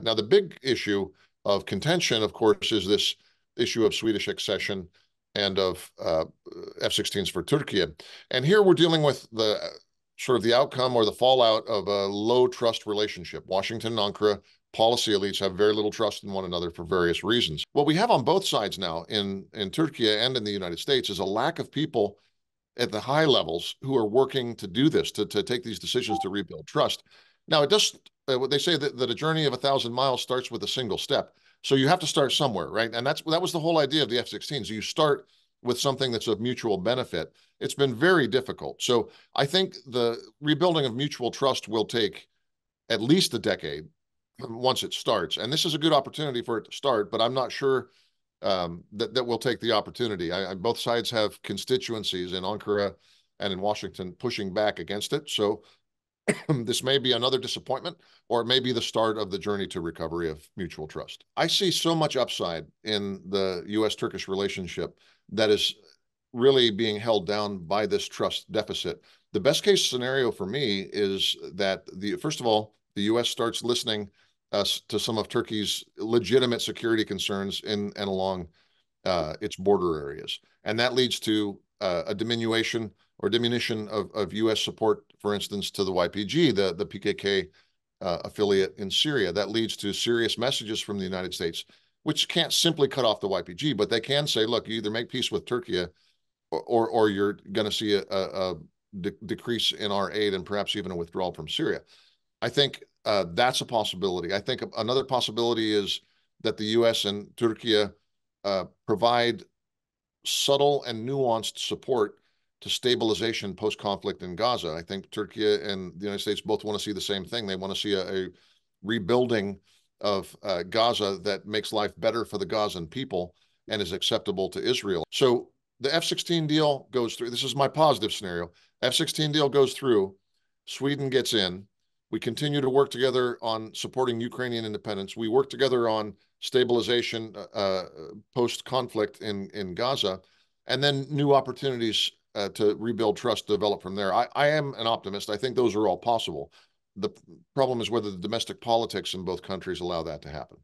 Now, the big issue of contention, of course, is this issue of Swedish accession and of F-16s for Turkey. And here we're dealing with the sort of the outcome or the fallout of a low trust relationship. Washington and Ankara policy elites have very little trust in one another for various reasons. What we have on both sides now in Turkey and in the United States is a lack of people at the high levels who are working to do this, to take these decisions to rebuild trust. Now, it does, they say that a journey of 1,000 miles starts with a single step. So you have to start somewhere, right? And that was the whole idea of the F-16s. You start with something that's of mutual benefit. It's been very difficult. So I think the rebuilding of mutual trust will take at least a decade once it starts. And this is a good opportunity for it to start, but I'm not sure that we'll take the opportunity. Both sides have constituencies in Ankara and in Washington pushing back against it. So this may be another disappointment, or it may be the start of the journey to recovery of mutual trust. I see so much upside in the US-Turkish relationship that is really being held down by this trust deficit. The best case scenario for me is that, first of all, the US starts listening to some of Turkey's legitimate security concerns in and along its border areas. And that leads to a diminution of US support, for instance, to the YPG, the PKK affiliate in Syria. That leads to serious messages from the United States, which can't simply cut off the YPG, but they can say, look, you either make peace with Turkey or you're going to see a decrease in our aid and perhaps even a withdrawal from Syria. I think that's a possibility. I think another possibility is that the U.S. and Turkey provide subtle and nuanced support to stabilization post-conflict in Gaza. I think Turkey and the United States both want to see the same thing. They want to see a rebuilding of Gaza that makes life better for the Gazan people and is acceptable to Israel. So the F-16 deal goes through. This is my positive scenario. F-16 deal goes through. Sweden gets in. We continue to work together on supporting Ukrainian independence. We work together on stabilization post-conflict in Gaza, and then new opportunities to rebuild trust develop from there. I am an optimist. I think those are all possible. The problem is whether the domestic politics in both countries allow that to happen.